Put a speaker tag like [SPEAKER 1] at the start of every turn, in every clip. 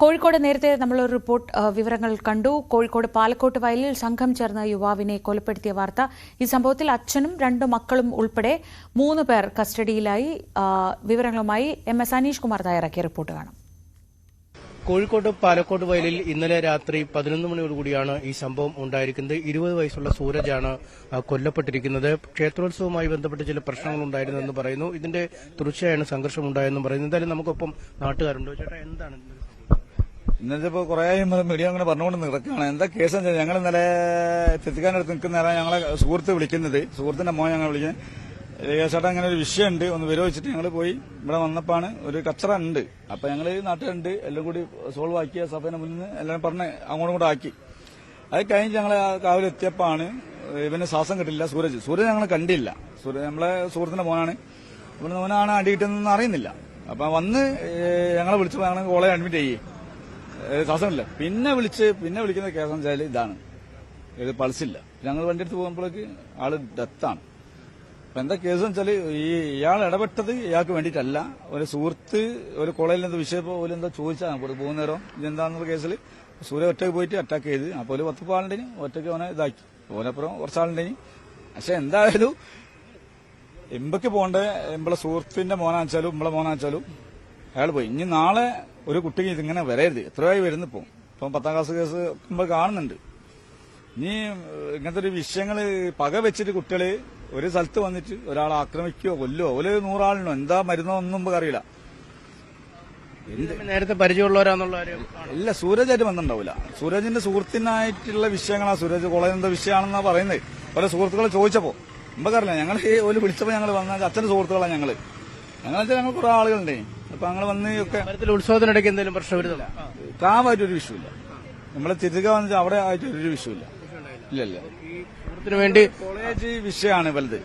[SPEAKER 1] കോഴിക്കോട് നേരത്തെ നമ്മളൊരു റിപ്പോർട്ട് വിവരങ്ങൾ കണ്ടു. കോഴിക്കോട് പാലക്കോട്ട് വയലിൽ സംഘം ചേർന്ന യുവാവിനെ കൊലപ്പെടുത്തിയ വാർത്ത. ഈ സംഭവത്തിൽ അച്ഛനും 2 മക്കളും ഉൾപ്പെടെ 3 പേർ കസ്റ്റഡിയിലായി. വിവരങ്ങളുമായി MS അനീഷ് കുമാർ തയ്യാറാക്കിയ റിപ്പോർട്ട് കാണാം.
[SPEAKER 2] കോഴിക്കോട് പാലക്കോട് വയലിൽ ഇന്നലെ രാത്രി 11 മണിയോടുകൂടിയാണ് ഈ സംഭവം ഉണ്ടായിരിക്കുന്നത്. 20 വയസ്സുള്ള സൂരജാണ് കൊല്ലപ്പെട്ടിരിക്കുന്നത്. ക്ഷേത്രോത്സവവുമായി ബന്ധപ്പെട്ട് ചില പ്രശ്നങ്ങൾ ഉണ്ടായിരുന്നെന്ന് പറയുന്നു. ഇതിന്റെ തുടർച്ചയായാണ് സംഘർഷം ഉണ്ടായെന്നും പറയുന്നു. എന്തായാലും നമുക്കൊപ്പം നാട്ടുകാരുണ്ടോ? ചേട്ടാ, എന്താണ്
[SPEAKER 3] ഇന്നത്തെ ഇപ്പോൾ കുറേ മീഡിയ അങ്ങനെ പറഞ്ഞുകൊണ്ട് നിൽക്കുകയാണ്. എന്താ കേസ്? ഞങ്ങൾ ഇന്നലെ തെറ്റിക്കാനടുത്ത് നിൽക്കുന്ന ഞങ്ങളെ സുഹൃത്ത് വിളിക്കുന്നത്, സുഹൃത്തിന്റെ മോൻ ഞങ്ങൾ വിളിക്കുന്നത്, ചേട്ടാ ഇങ്ങനെ ഒരു വിഷയമുണ്ട്, ഒന്ന് വിരോധിച്ചിട്ട് ഞങ്ങൾ പോയി ഇവിടെ വന്നപ്പോഴാണ് ഒരു കച്ചറ ഉണ്ട്. അപ്പൊ ഞങ്ങൾ നാട്ടിലുണ്ട് എല്ലാം കൂടി സോൾവ് ആക്കിയ സഭയുടെ മുന്നിൽ നിന്ന് എല്ലാം പറഞ്ഞ് അങ്ങോട്ടും കൂടെ ആക്കി. അത് കഴിഞ്ഞ് ഞങ്ങൾ കാവിലെ എത്തിയപ്പോഴാണ് ഇവന് ശ്വാസം കിട്ടില്ല. സൂരജ് ഞങ്ങൾ കണ്ടില്ല. നമ്മളെ സുഹൃത്തിന്റെ മോനാണ്. ഇവിടുന്ന് മോനാണ് അടി കിട്ടുന്നതെന്ന് അറിയുന്നില്ല. അപ്പൊ വന്ന് ഞങ്ങളെ വിളിച്ചപ്പോൾ ഞങ്ങൾ കോളേജ് അഡ്മിറ്റ് ചെയ്യേ ശ്വാസമില്ല. പിന്നെ വിളിക്കുന്ന കേസ് വെച്ചാൽ ഇതാണ്, ഇത് പൾസില്ല. ഞങ്ങൾ വണ്ടി എടുത്ത് പോകുമ്പോഴേക്ക് ആള് ഡെത്താണ്. അപ്പൊ എന്താ കേസ് വെച്ചാൽ ഇയാൾ ഇടപെട്ടത് ഇയാൾക്ക് വേണ്ടിയിട്ടല്ല. ഒരു സുഹൃത്ത് ഒരു കോളേജിൽ എന്തോ വിഷയം പോലെ എന്തോ ചോദിച്ചാൽ പോകുന്നേരം ഇതെന്താന്നുള്ള കേസിൽ സൂര്യ ഒറ്റയ്ക്ക് പോയിട്ട് അറ്റാക്ക് ചെയ്ത്. അപ്പോൾ ഒരു 10 ആളുണ്ടെങ്കിൽ ഒറ്റയ്ക്ക് അവനെ ഇതാക്കി. ഓനപ്പുറം കുറച്ചാളുണ്ടെങ്കിൽ. പക്ഷെ എന്തായാലും എമ്പക്ക് പോകേണ്ട നമ്മളെ സുഹൃത്തിന്റെ മോനാച്ചാലും നമ്മളെ മോനാച്ചാലും അയാൾ പോയി. ഇനി നാളെ ഒരു കുട്ടിക്ക് ഇതിങ്ങനെ വരരുത്. എത്രയായി വരുന്നിപ്പോ. ഇപ്പം 10ാം ക്ലാസ് കേസ് നമ്മൾ കാണുന്നുണ്ട്. ഇനി ഇങ്ങനത്തെ ഒരു വിഷയങ്ങൾ പക വെച്ചിട്ട് കുട്ടികള് ഒരു സ്ഥലത്ത് വന്നിട്ട് ഒരാളെ ആക്രമിക്കുകയോ കൊല്ലോ, ഒരു 100 ആളിനോ എന്താ മരുന്നോ ഒന്നും നമുക്ക് അറിയില്ല.
[SPEAKER 2] നേരത്തെ പരിചയമുള്ളവരാന്നുള്ള
[SPEAKER 3] ഇല്ല, സൂരജായിട്ട് ബന്ധമുണ്ടാവില്ല. സൂരജിന്റെ സുഹൃത്തിനായിട്ടുള്ള വിഷയങ്ങളാ. സൂരജ് കോളേജ് എന്താ വിഷയമാണെന്നാ പറയുന്നത്. പല സുഹൃത്തുക്കളെ ചോദിച്ചപ്പോ നമുക്കറിയില്ല. ഞങ്ങൾ ഒരു വിളിച്ചപ്പോ ഞങ്ങൾ വന്നാൽ അച്ഛന്റെ സുഹൃത്തുക്കളാണ് ഞങ്ങൾ കുറെ ആളുകളുണ്ടേ. അപ്പൊ ഞങ്ങൾ വന്ന് ഒക്കെ
[SPEAKER 2] ഉത്സവത്തിനിടയ്ക്ക് എന്തെങ്കിലും പ്രശ്നം വരുന്നില്ല.
[SPEAKER 3] കാവായിട്ടൊരു വിഷയമില്ല. നമ്മളെ തിരുക വന്നിട്ട് അവിടെ ആയിട്ടൊരു വിഷയമില്ല. ഇല്ലല്ല,
[SPEAKER 2] വേണ്ടി
[SPEAKER 3] കോളേജ് വിഷയമാണ് വലുത്.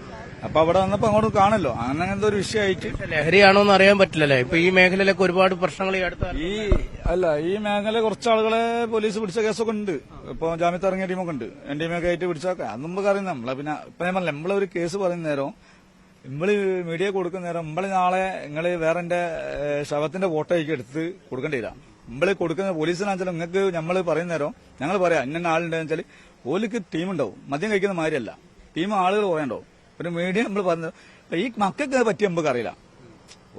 [SPEAKER 3] അപ്പൊ അവിടെ വന്നപ്പോ അങ്ങോട്ട് കാണല്ലോ. അങ്ങനത്തെ ഒരു വിഷയമായിട്ട്
[SPEAKER 2] ലഹരിയാണോ എന്ന് അറിയാൻ പറ്റില്ലല്ലേ. ഇപ്പൊ ഈ മേഖലയിലൊക്കെ ഒരുപാട് പ്രശ്നങ്ങൾ
[SPEAKER 3] ഈ മേഖല കുറച്ച് ആളുകളെ പോലീസ് പിടിച്ച കേസൊക്കെ ഉണ്ട്. ഇപ്പൊ ജാമ്യത്ത് ഇറങ്ങിയ ടീമൊക്കെ ഉണ്ട്. NDMA ആയിട്ട് പിടിച്ചൊക്കെ അത് നമുക്ക് അറിയുന്ന. നമ്മളെ പിന്നെ ഇപ്പൊ ഞാൻ പറഞ്ഞില്ല, നമ്മളൊരു കേസ് പറയുന്ന നേരം നമ്മള് മീഡിയ കൊടുക്കുന്ന നേരം നമ്മള് നാളെ നിങ്ങള് വേറെ എന്റെ ശവത്തിന്റെ ഫോട്ടോ ആയിരിക്കും എടുത്ത് കൊടുക്കേണ്ടില്ല. നമ്മള് കൊടുക്കുന്ന പോലീസിനാണെച്ചാലും നിങ്ങൾക്ക് നമ്മൾ പറയുന്ന നേരം ഞങ്ങൾ പറയാം ഇന്ന ആളുണ്ടെന്ന് വെച്ചാൽ ഓലിക്ക് ടീമുണ്ടാവും. മദ്യം കഴിക്കുന്ന മാതിരിയല്ല, ടീം ആളുകൾ കുറേണ്ടാവും. ഒരു മീഡിയ നമ്മൾ പറഞ്ഞത് ഈ മക്കൾക്ക് പറ്റി നമുക്ക് അറിയില്ല.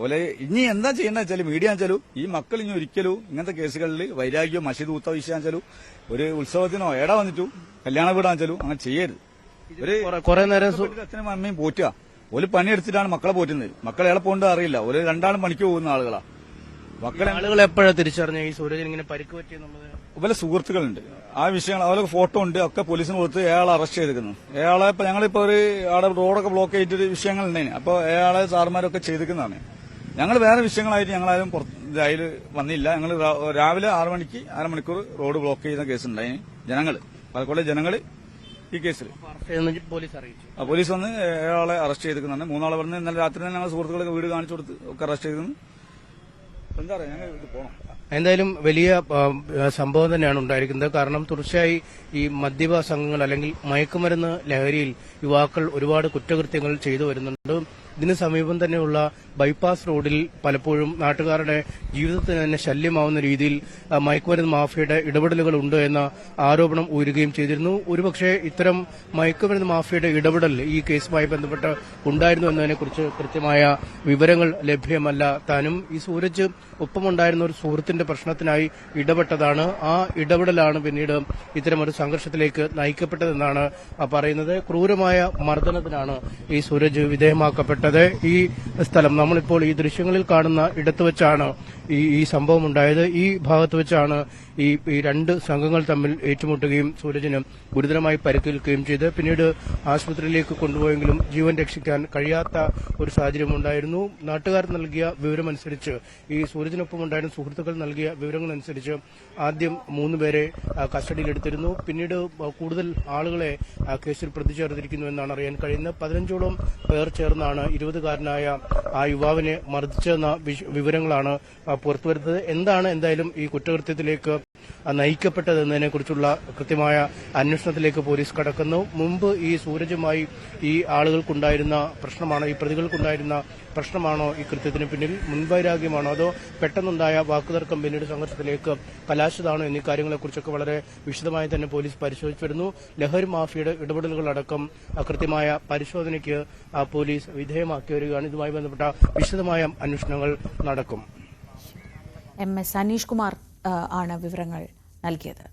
[SPEAKER 3] ഓലെ ഇനി എന്താ ചെയ്യേണ്ട വെച്ചാൽ മീഡിയ വെച്ചാലും ഈ മക്കൾ ഇനി ഒരിക്കലും ഇങ്ങനത്തെ കേസുകളിൽ വൈരാഗ്യോ മഷീദ് ഊത്ത വിഷയം വെച്ചാലും ഒരു ഉത്സവത്തിനോ ഏടാ വന്നിട്ടു കല്യാണ വീടാണെച്ചാലും അങ്ങനെ ചെയ്യരുത്. ഒരു
[SPEAKER 2] കുറെ നേരം
[SPEAKER 3] അച്ഛനും അമ്മയും പോറ്റുക. ഒരു പണിയെടുത്തിട്ടാണ് മക്കളെ പോറ്റുന്നത്. മക്കളെ എവിടെ പോകേണ്ടത് അറിയില്ല. ഒരു 2 പണിക്ക് പോകുന്ന ആളുകളാ.
[SPEAKER 2] ആളുകൾ എപ്പോഴാണ് തിരിച്ചറിഞ്ഞ ഈ സൂരജിന് ഇങ്ങനെ പരിക്ക് പറ്റിയെന്നുള്ളത്?
[SPEAKER 3] പല സുഹൃത്തുക്കളുണ്ട്. ആ വിഷയങ്ങൾ അവരൊക്കെ ഫോട്ടോ ഉണ്ട്. ഒക്കെ പോലീസിന് കൊടുത്ത് അയാളെ അറസ്റ്റ് ചെയ്തിരിക്കുന്നു. അയാളെ ഇപ്പൊ ഞങ്ങളിപ്പോ അവിടെ റോഡൊക്കെ ബ്ലോക്ക് ചെയ്തിട്ട് വിഷയങ്ങൾ ഉണ്ടായിരുന്നു. അപ്പൊ അയാളെ സാർമാരൊക്കെ ചെയ്തിരിക്കുന്നതാണ്. ഞങ്ങൾ വേറെ വിഷയങ്ങളായിട്ട് ഞങ്ങളാരും അതിൽ വന്നില്ല. ഞങ്ങൾ രാവിലെ 6 മണിക്ക് അരമണിക്കൂർ റോഡ് ബ്ലോക്ക് ചെയ്യുന്ന കേസുണ്ടായി. പാലക്കോട്ടെ ജനങ്ങൾ ഈ കേസിൽ പോലീസ് വന്ന് അയാളെ അറസ്റ്റ് ചെയ്തിരിക്കുന്നതാണ്. 3 ആളെ പറഞ്ഞ് ഇന്നലെ രാത്രി തന്നെ ഞങ്ങൾ സുഹൃത്തുക്കളൊക്കെ വീട് കാണിച്ചു കൊടുത്ത് ഒക്കെ അറസ്റ്റ് ചെയ്തിരുന്നു. എന്താ പറയാ, ഞങ്ങൾ ഇത് പോകണം.
[SPEAKER 2] എന്തായാലും വലിയ സംഭവം തന്നെയാണ് ഉണ്ടായിരിക്കുന്നത്. കാരണം തുടർച്ചയായി ഈ മദ്യപ സംഘങ്ങൾ അല്ലെങ്കിൽ മയക്കുമരുന്ന് ലഹരിയിൽ യുവാക്കൾ ഒരുപാട് കുറ്റകൃത്യങ്ങൾ ചെയ്തു വരുന്നുണ്ട്. ഇതിന് സമീപം തന്നെയുള്ള ബൈപ്പാസ് റോഡിൽ പലപ്പോഴും നാട്ടുകാരുടെ ജീവിതത്തിന് തന്നെ ശല്യമാവുന്ന രീതിയിൽ മയക്കുമരുന്ന് മാഫിയയുടെ ഇടപെടലുകൾ ഉണ്ട് എന്ന ആരോപണം ഉയരുകയും ചെയ്തിരുന്നു. ഒരുപക്ഷെ ഇത്തരം മയക്കുമരുന്ന് മാഫിയയുടെ ഇടപെടൽ ഈ കേസുമായി ബന്ധപ്പെട്ട് ഉണ്ടായിരുന്നു എന്നതിനെക്കുറിച്ച് കൃത്യമായ വിവരങ്ങൾ ലഭ്യമല്ല. താനും ഈ സൂരജ് ഒപ്പമുണ്ടായിരുന്ന ഒരു സുഹൃത്തിന്റെ പ്രശ്നത്തിനായി ഇടപെട്ടതാണ്. ആ ഇടപെടലാണ് പിന്നീട് ഇത്തരമൊരു സംഘർഷത്തിലേക്ക് നയിക്കപ്പെട്ടതെന്നാണ് പറയുന്നത്. ക്രൂരമായ മർദ്ദനത്തിനാണ് ഈ സൂരജ് വിധേയമാക്കപ്പെട്ടത്. ഈ സ്ഥലം നമ്മളിപ്പോൾ ഈ ദൃശ്യങ്ങളിൽ കാണുന്ന ഇടത്ത് വെച്ചാണ് ഈ സംഭവം ഉണ്ടായത്. ഈ ഭാഗത്ത് വെച്ചാണ് ഈ 2 സംഘങ്ങൾ തമ്മിൽ ഏറ്റുമുട്ടുകയും സൂരജിന് ഗുരുതരമായി പരിക്കേൽക്കുകയും ചെയ്ത് പിന്നീട് ആശുപത്രിയിലേക്ക് കൊണ്ടുപോയെങ്കിലും ജീവൻ രക്ഷിക്കാൻ കഴിയാത്ത ഒരു സാഹചര്യം ഉണ്ടായിരുന്നു. നാട്ടുകാർ നൽകിയ വിവരമനുസരിച്ച് ഈ സൂരജിനൊപ്പം ഉണ്ടായിരുന്ന സുഹൃത്തുക്കൾ നൽകിയ വിവരങ്ങളനുസരിച്ച് ആദ്യം 3 പേരെ കസ്റ്റഡിയിലെടുത്തിരുന്നു. പിന്നീട് കൂടുതൽ ആളുകളെ കേസിൽ പ്രതി ചേർത്തിരിക്കുന്നു എന്നാണ് അറിയാൻ കഴിയുന്നത്. 15ഓളം പേർ ചേർന്നാണ് 20കാരനായ ആ യുവാവിനെ മർദ്ദിച്ചെന്ന വിവരങ്ങളാണ് പുറത്തുവരുന്നത്. എന്താണ് എന്തായാലും ഈ കുറ്റകൃത്യത്തിലേക്ക് നയിക്കപ്പെട്ടതെന്നതിനെക്കുറിച്ചുള്ള കൃത്യമായ അന്വേഷണത്തിലേക്ക് പോലീസ് കടക്കുന്നു. മുമ്പ് ഈ സൂരജുമായി ഈ ആളുകൾക്കുണ്ടായിരുന്ന പ്രശ്നമാണോ, ഈ പ്രതികൾക്കുണ്ടായിരുന്ന പ്രശ്നമാണോ ഈ കൃത്യത്തിന് പിന്നിൽ? മുൻവൈരാഗ്യമാണോ, അതോ പെട്ടെന്നുണ്ടായ വാക്കുതർക്കം പിന്നീട് സംഘർഷത്തിലേക്ക് കലാശിതാണോ എന്നീ കാര്യങ്ങളെക്കുറിച്ചൊക്കെ വളരെ വിശദമായി തന്നെ പോലീസ് പരിശോധിച്ചു വരുന്നു. ലഹരി മാഫിയയുടെ ഇടപെടലുകളടക്കം കൃത്യമായ പരിശോധനയ്ക്ക് പോലീസ് വിധേയമാക്കി വരികയാണ്. ഇതുമായി ബന്ധപ്പെട്ട വിശദമായ അന്വേഷണങ്ങൾ നടക്കും.
[SPEAKER 1] MS അനീഷ് കുമാർ ആണ് വിവരങ്ങൾ നൽകിയത്.